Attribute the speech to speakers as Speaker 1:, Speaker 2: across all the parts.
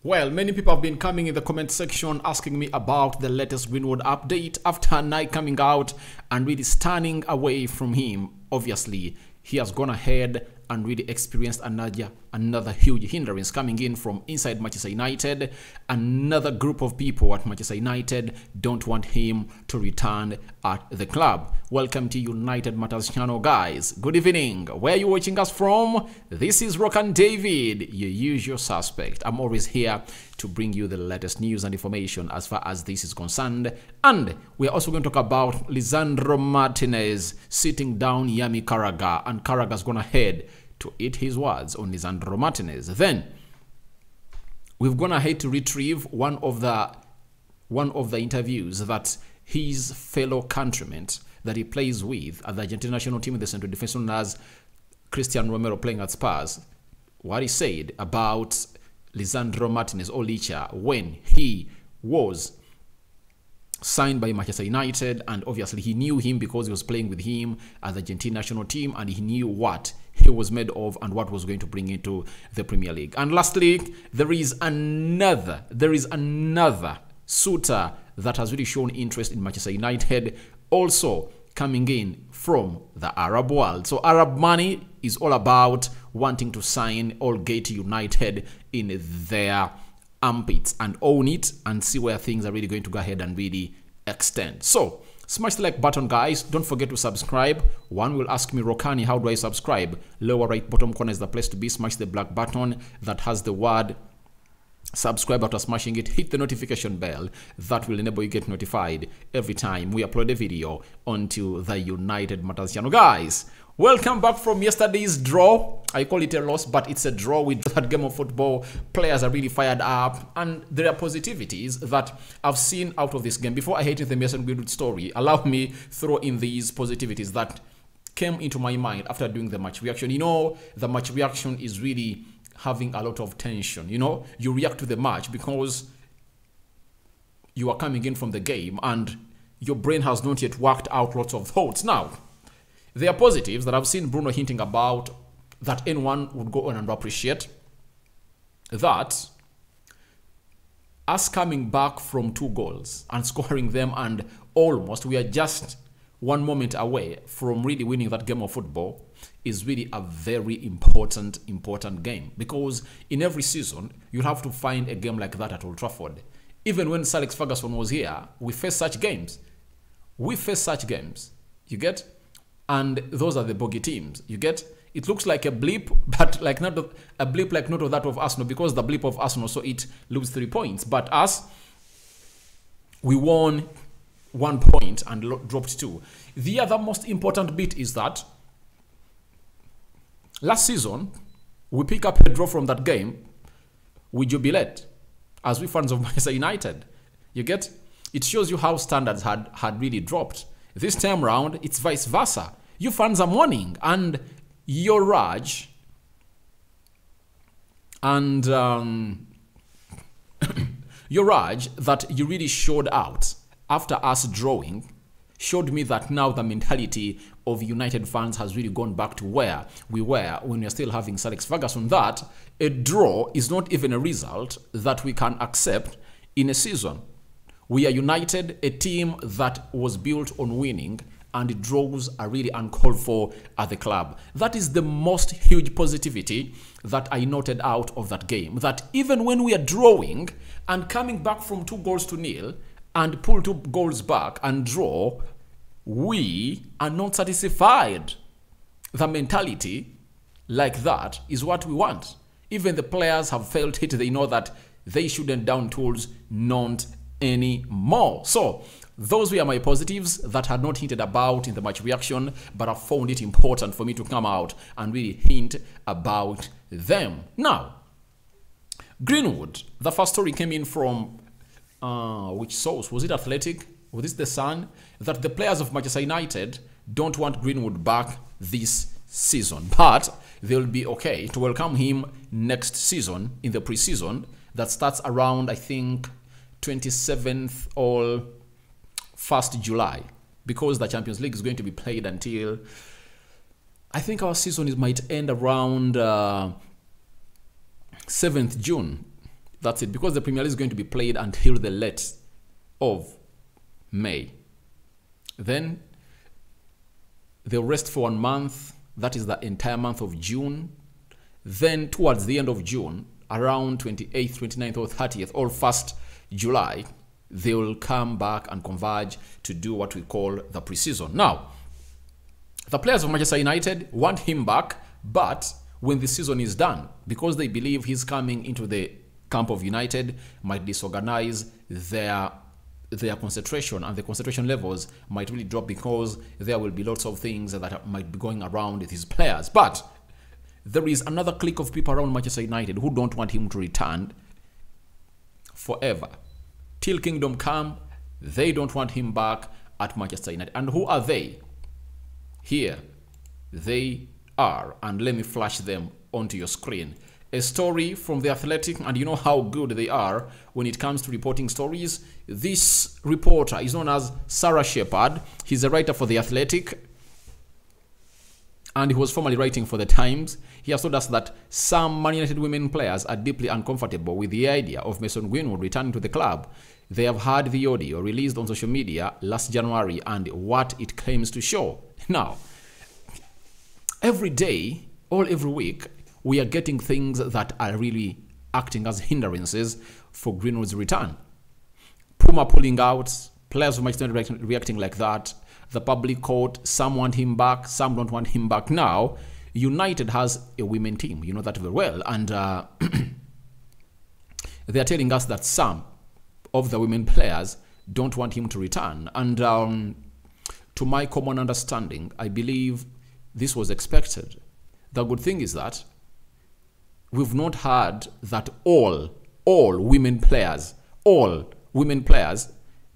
Speaker 1: Well, many people have been coming in the comment section asking me about the latest Greenwood update after Nike coming out and really standing away from him. Obviously, he has gone ahead and really experienced another huge hindrance coming in from inside Manchester United. Another group of people at Manchester United don't want him to return at the club. Welcome to United Matters channel, guys. Good evening. Where are you watching us from? This is Rock and David, your usual suspect. I'm always here to bring you the latest news and information as far as this is concerned. And we're also going to talk about Lisandro Martinez sitting down Yami Carragher, and Carragher's gone ahead to eat his words on Lisandro Martinez. Then we've gone ahead to retrieve one of the interviews that his fellow countrymen that he plays with at the Argentine national team in the central defense, known as Cristiano Romero, playing at Spurs, what he said about Lisandro Martinez or Licha when he was signed by Manchester United. And obviously he knew him because he was playing with him at the Argentine national team, and he knew what he was made of and what was going to bring into the Premier League. And lastly, there is another suitor that has really shown interest in Manchester United, also coming in from the Arab world. So Arab money is all about wanting to sign or get United in their armpits and own it and see where things are really going to go ahead and really extend. So smash the like button, guys. Don't forget to subscribe. One will ask me, Rokani, how do I subscribe? Lower right bottom corner is the place to be. Smash the black button that has the word subscribe. After smashing it, hit the notification bell. That will enable you get notified every time we upload a video onto the United Matters channel. Guys, welcome back from yesterday's draw. I call it a loss, but it's a draw with that game of football. Players are really fired up, and there are positivities that I've seen out of this game. Before I hate the Mason Greenwood story, allow me throw in these positivities that came into my mind after doing the match reaction. You know, the match reaction is really having a lot of tension. You know, you react to the match because you are coming in from the game and your brain has not yet worked out lots of thoughts. Now, there are positives that I've seen Bruno hinting about that anyone would go on and appreciate. That us coming back from 2 goals and scoring them, and almost we are just one moment away from really winning that game of football, is really a very important game. Because in every season, you'll have to find a game like that at Old Trafford. Even when Sir Alex Ferguson was here, we faced such games. You get? And those are the bogey teams. You get? It looks like a blip, but like not a blip like not of that of Arsenal, because the blip of Arsenal, so it loses 3 points. But us, we won 1 point and dropped 2. The other most important bit is that last season, we pick up a draw from that game, we jubilate as we fans of Manchester United. You get? It shows you how standards had really dropped. This time round, it's vice versa. You fans are mourning, and your Raj and your Raj that you really showed out after us drawing showed me that now the mentality of United fans has really gone back to where we were when we were still having Sir Alex Ferguson, that a draw is not even a result that we can accept in a season. We are United, a team that was built on winning, and draws are really uncalled for at the club. That is the most huge positivity that I noted out of that game. That even when we are drawing and coming back from 2 goals to nil and pull 2 goals back and draw, we are not satisfied. The mentality like that is what we want. Even the players have felt it. They know that they shouldn't down tools, not anymore. So those were my positives that had not hinted about in the match reaction, but I found it important for me to come out and really hint about them. Now, Greenwood, the first story came in from which source? Was it Athletic? Was this The Sun? That the players of Manchester United don't want Greenwood back this season, but they'll be okay to welcome him next season in the preseason that starts around, I think, 27th or 1st July, because the Champions League is going to be played until, I think our season might end around 7th June. That's it. Because the Premier League is going to be played until the late of May. Then they'll rest for 1 month. That is the entire month of June. Then towards the end of June, around 28th, 29th or 30th or 1st July, they will come back and converge to do what we call the preseason. Now, the players of Manchester United want him back, but when the season is done, because they believe he's coming into the camp of United, might disorganize their concentration, and the concentration levels might really drop because there will be lots of things that might be going around with his players. But there is another clique of people around Manchester United who don't want him to return forever. Till kingdom come, they don't want him back at Manchester United. And who are they? Here they are, and let me flash them onto your screen. A story from The Athletic, and you know how good they are when it comes to reporting stories. This reporter is known as Sarah Shepard. He's a writer for The Athletic, and he was formerly writing for The Times. He has told us that some Man United women players are deeply uncomfortable with the idea of Mason Greenwood returning to the club. They have heard the audio released on social media last January and what it claims to show. Now, every day or every week, we are getting things that are really acting as hindrances for Greenwood's return. Puma pulling out, players of Manchester United reacting like that, the public court, some want him back, some don't want him back. Now, United has a women team, you know that very well, and they are telling us that some of the women players don't want him to return. And to my common understanding, I believe this was expected. The good thing is that we've not heard that all women players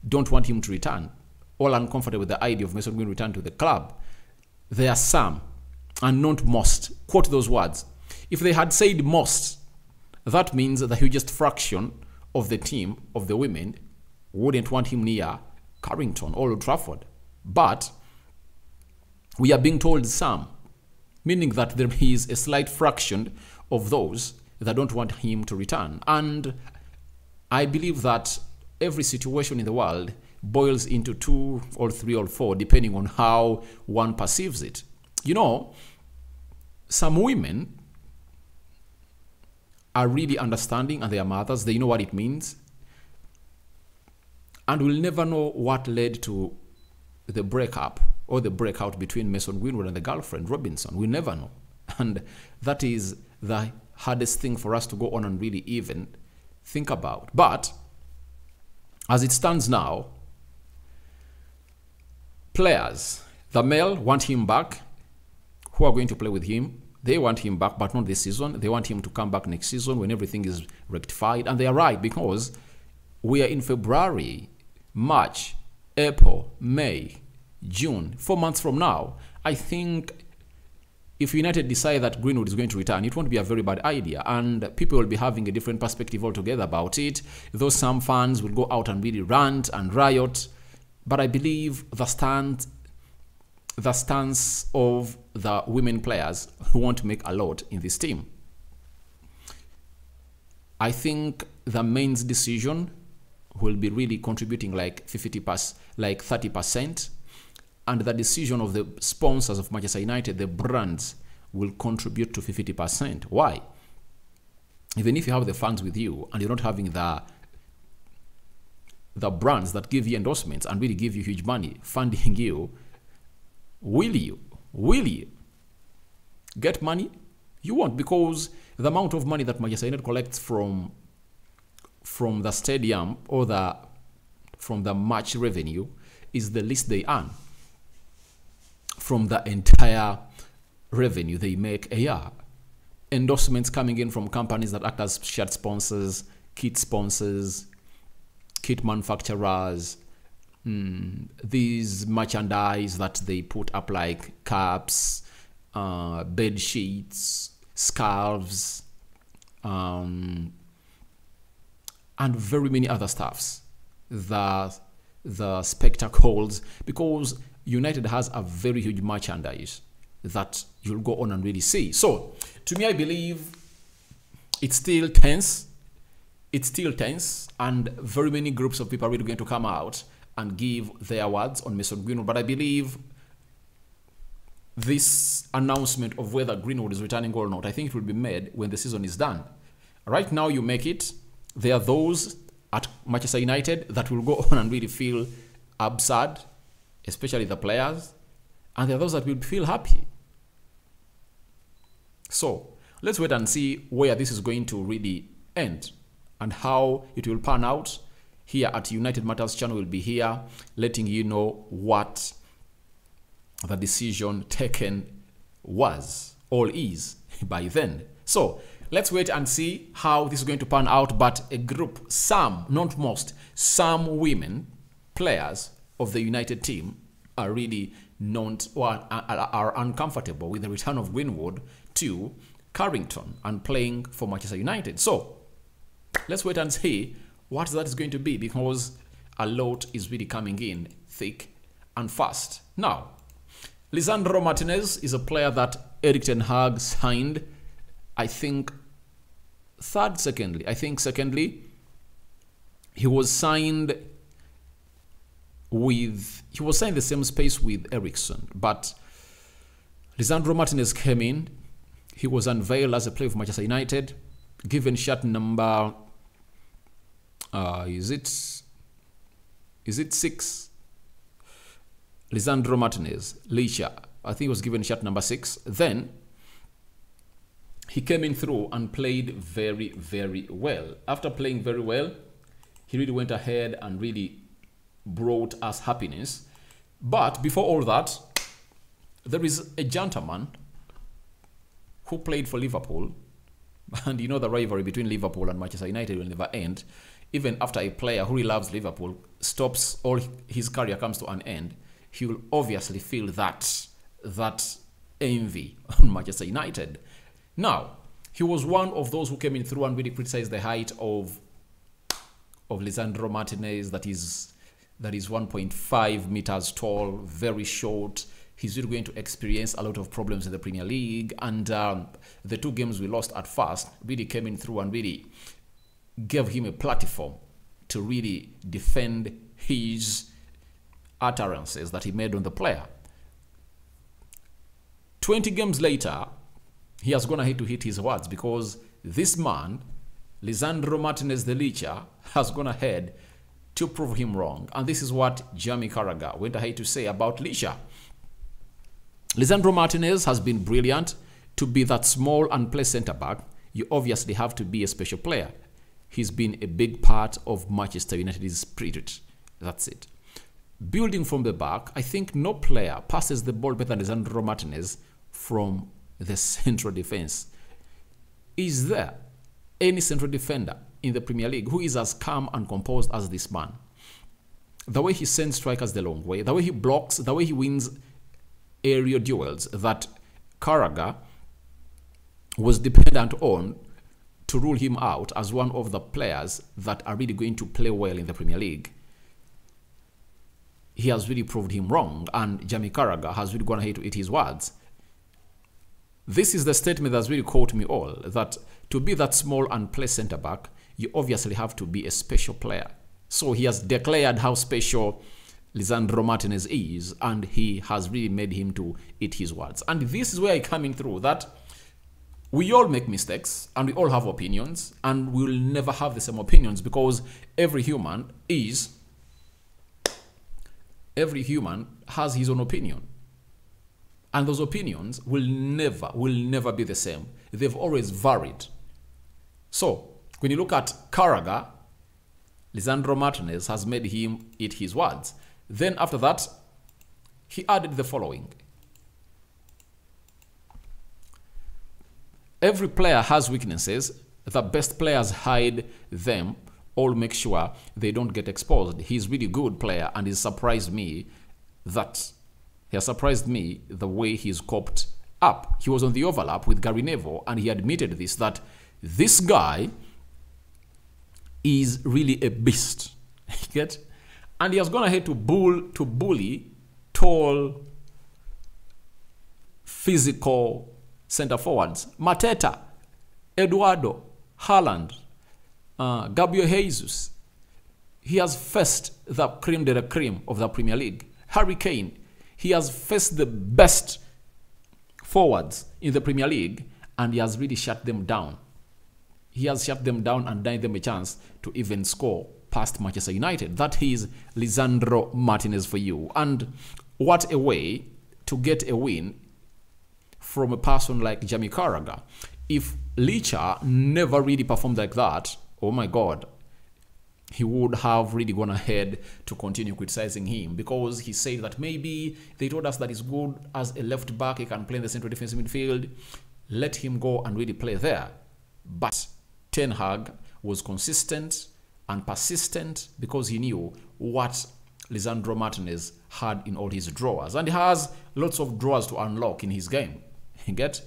Speaker 1: don't want him to return. All uncomfortable with the idea of Mason Greenwood return to the club. There are some, and not most. Quote those words. If they had said most, that means the hugest fraction of the team, of the women, wouldn't want him near Carrington or Old Trafford. But we are being told some, meaning that there is a slight fraction of those that don't want him to return. And I believe that every situation in the world boils into 2 or 3 or 4, depending on how one perceives it. You know, some women are really understanding, and they are mothers. They know what it means. And we'll never know what led to the breakup or the breakout between Mason Greenwood and the girlfriend, Robinson. We'll never know. And that is the hardest thing for us to go on and really even think about. But as it stands now, players, the male want him back, who are going to play with him. They want him back, but not this season. They want him to come back next season when everything is rectified. And they are right, because we are in February, March, April, May, June, 4 months from now. I think if United decide that Greenwood is going to return, it won't be a very bad idea, and people will be having a different perspective altogether about it. Though some fans will go out and really rant and riot, but I believe the stance of the women players who want to make a lot in this team. I think the men's decision will be really contributing like 30%, and the decision of the sponsors of Manchester United, the brands, will contribute to 50%. Why? Even if you have the fans with you and you're not having the brands that give you endorsements and really give you huge money funding you, will you get money? You won't, because the amount of money that Manchester United collects from the stadium or from the match revenue is the least they earn from the entire revenue they make a year. Endorsements coming in from companies that act as shirt sponsors, kit sponsors, kit manufacturers, these merchandise that they put up like caps, bed sheets, scarves, and very many other stuffs. The spectacles, because United has a very huge merchandise that you'll go on and really see. So, to me, I believe it's still tense. it's still tense, and very many groups of people are really going to come out and give their words on Mason Greenwood. But I believe this announcement of whether Greenwood is returning or not, I think it will be made when the season is done. Right now, you make it. There are those at Manchester United that will go on and really feel absurd, especially the players, and there are those that will feel happy. So let's wait and see where this is going to really end and how it will pan out. Here at United Matters channel, will be here letting you know what the decision taken was or is by then. So let's wait and see how this is going to pan out. But a group, some, not most, some women players of the United team are really not or are uncomfortable with the return of Greenwood to Carrington and playing for Manchester United. So let's wait and see what that is going to be, because a lot is really coming in thick and fast. Now, Lisandro Martinez is a player that Erik ten Hag signed, I think, secondly. He was signed the same space with Eriksen, but Lisandro Martinez came in. He was unveiled as a player of Manchester United, given shirt number is it 6? Lisandro Martinez, Licha, I think he was given shirt number 6. Then he came in through and played very, very well. After playing very well, he really went ahead and really brought us happiness. But before all that, there is a gentleman who played for Liverpool, and you know the rivalry between Liverpool and Manchester United will never end. Even after a player who really loves Liverpool stops, or his career comes to an end, he will obviously feel that envy on Manchester United. Now, he was one of those who came in through and really criticized the height of Lisandro Martinez, that is 1.5 meters tall, very short. He's really going to experience a lot of problems in the Premier League, and the 2 games we lost at first really came in through and really gave him a platform to really defend his utterances that he made on the player. 20 games later, he has gone ahead to hit his words, because this man, Lisandro Martinez the Licha, has gone ahead to prove him wrong. And this is what Jamie Carragher went ahead to say about Licha. Lisandro Martinez has been brilliant. To be that small and play centre-back, you obviously have to be a special player. He's been a big part of Manchester United's spirit. That's it. Building from the back, I think no player passes the ball better than Lisandro Martinez from the central defense. Is there any central defender in the Premier League who is as calm and composed as this man? The way he sends strikers the long way, the way he blocks, the way he wins aerial duels that Carragher was dependent on to rule him out as one of the players that are really going to play well in the Premier League. He has really proved him wrong, and Jamie Carragher has really gone ahead to eat his words. This is the statement that's really caught me all, that to be that small and play centre-back, you obviously have to be a special player. So he has declared how special Lisandro Martinez is, and he has really made him to eat his words. And this is where I come in through, that we all make mistakes, and we all have opinions, and we will never have the same opinions, because every human has his own opinion. And those opinions will never be the same. They've always varied. So, when you look at Carragher, Lisandro Martinez has made him eat his words. Then after that, he added the following. Every player has weaknesses. The best players hide them. All make sure they don't get exposed. He's a really good player, and he surprised me the way he's coped up. He was on the overlap with Gary Neville, and he admitted this, that this guy is really a beast. Get? And he has gone ahead to bully tall, physical centre forwards. Mateta, Eduardo, Haaland, Gabriel Jesus, he has faced the creme de la creme of the Premier League. Harry Kane, he has faced the best forwards in the Premier League, and he has really shut them down. He has shut them down and denied them a chance to even score past Manchester United. That is Lisandro Martinez for you. And what a way to get a win from a person like Jamie Carragher. If Licha never really performed like that, oh my God, he would have really gone ahead to continue criticizing him, because he said that maybe they told us that he's good as a left back, he can play in the central defensive midfield, let him go and really play there. But Ten Hag was consistent and persistent because he knew what Lisandro Martinez had in all his drawers, and he has lots of drawers to unlock in his game. He gets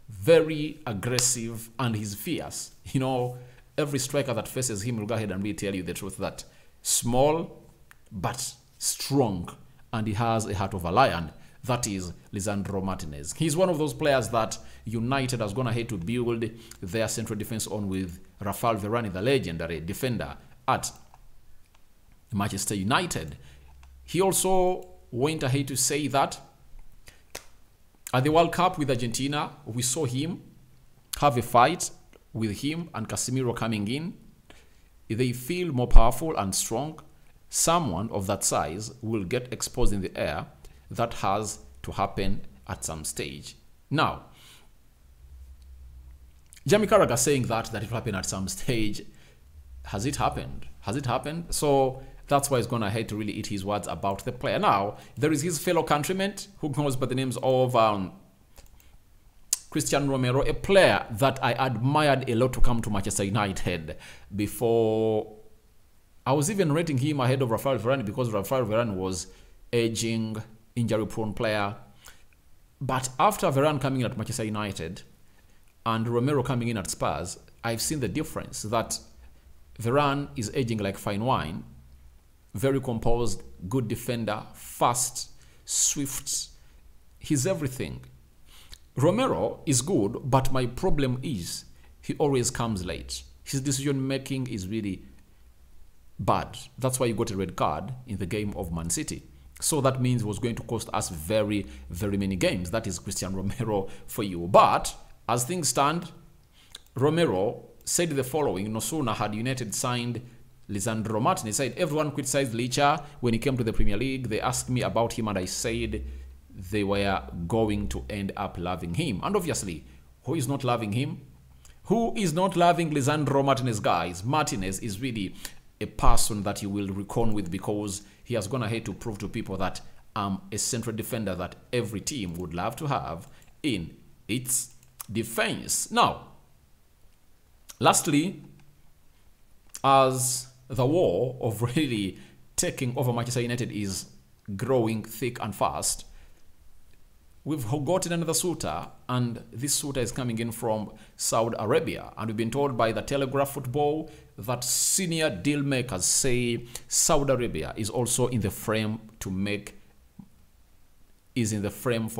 Speaker 1: very aggressive and he's fierce. You know, every striker that faces him will go ahead and really tell you the truth that small but strong, and he has a heart of a lion. That is Lisandro Martinez. He's one of those players that United has gone ahead to build their central defense on, with Rafael Varane, the legendary defender at Manchester United. He also went ahead to say that at the World Cup with Argentina, we saw him have a fight with him and Casemiro coming in. They feel more powerful and strong. Someone of that size will get exposed in the air. That has to happen at some stage. Now, Jamie Carragher saying that it will happen at some stage. Has it happened? Has it happened? So that's why he's gone ahead to really eat his words about the player. Now, there is his fellow countryman who goes by the names of Christian Romero, a player that I admired a lot to come to Manchester United before. I was even rating him ahead of Rafael Varane because Rafael Varane was aging, injury-prone player. But after Varane coming in at Manchester United and Romero coming in at Spurs, I've seen the difference that Varane is aging like fine wine, very composed, good defender, fast, swift. He's everything. Romero is good, but my problem is he always comes late. His decision-making is really bad. That's why he got a red card in the game of Man City. So that means it was going to cost us very, very many games. That is Christian Romero for you. But as things stand, Romero said the following: no sooner had United signed Lisandro Martinez, said everyone criticized Licha when he came to the Premier League. They asked me about him and I said they were going to end up loving him. And obviously, who is not loving him? Who is not loving Lisandro Martinez, guys? Martinez is really a person that you will reckon with, because he has gone ahead to prove to people that I'm a central defender that every team would love to have in its defense. Now, lastly, as the war of really taking over Manchester United is growing thick and fast, we've gotten another suitor, and this suitor is coming in from Saudi Arabia. And we've been told by the Telegraph Football that senior deal makers say Saudi Arabia is also in the frame for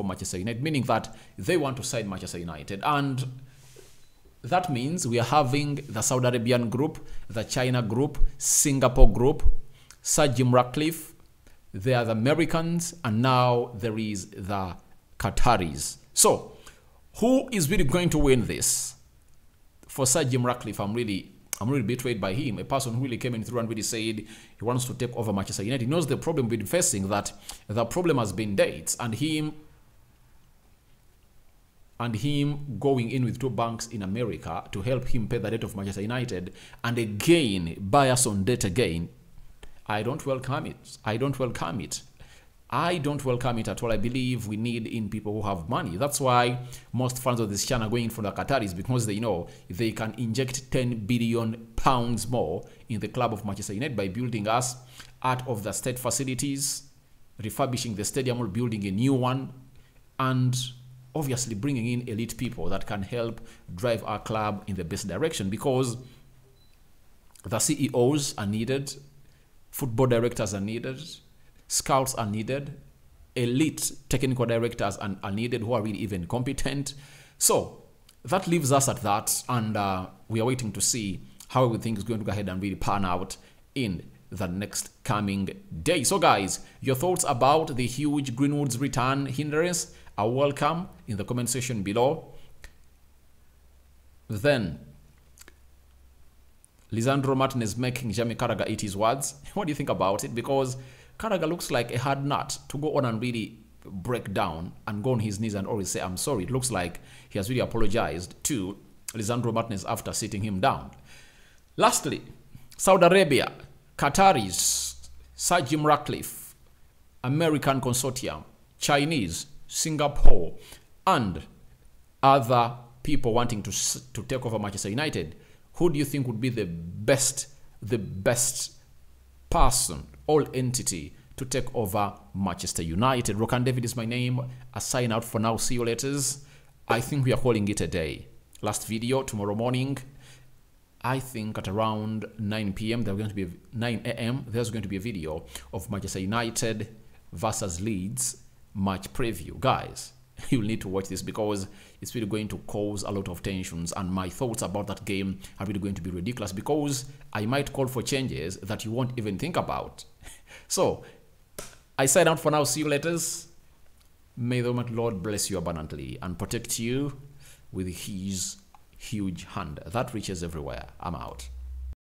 Speaker 1: Manchester United, meaning that they want to sign Manchester United. And that means we are having the Saudi Arabian group, the China group, Singapore group, Sir Jim Ratcliffe, there are the Americans, and now there is the Qataris. So, who is really going to win this? For Sir Jim Ratcliffe, I'm really betrayed by him. A person who really came in through and really said he wants to take over Manchester United. He knows the problem we've been facing, that the problem has been dates, and him going in with two banks in America to help him pay the debt of Manchester United, and again bias on debt again. I don't welcome it. I don't welcome it. I don't welcome it at all. I believe we need in people who have money. That's why most fans of this channel are going for the Qataris, because they know they can inject 10 billion pounds more in the club of Manchester United by building us out of the state facilities, refurbishing the stadium, or building a new one, and obviously bringing in elite people that can help drive our club in the best direction, because the CEOs are needed, football directors are needed, scouts are needed, elite technical directors are needed who are really even competent. So that leaves us at that, and we are waiting to see how we think is going to go ahead and really pan out in the next coming day. So guys, your thoughts about the huge Greenwood's return hindrance are welcome in the comment section below. Then Lisandro Martinez making Jamie Carragher eat his words. What do you think about it? Because Carragher looks like a hard nut to go on and really break down and go on his knees and always say, I'm sorry. It looks like he has really apologized to Lisandro Martinez after sitting him down. Lastly, Saudi Arabia, Qataris, Sir Jim Ratcliffe, American Consortium, Chinese, Singapore, and other people wanting to take over Manchester United. Who do you think would be the best person or entity to take over Manchester United? Rokan David is my name. A sign out for now. See you later. I think we are calling it a day. Last video tomorrow morning. I think at around 9 p.m. there's going to be 9 a.m. there's going to be a video of Manchester United versus Leeds match preview. Guys, you'll need to watch this because it's really going to cause a lot of tensions, and my thoughts about that game are really going to be ridiculous because I might call for changes that you won't even think about. So I sign out for now. See you later. May the Almighty Lord bless you abundantly and protect you with his huge hand that reaches everywhere. I'm out.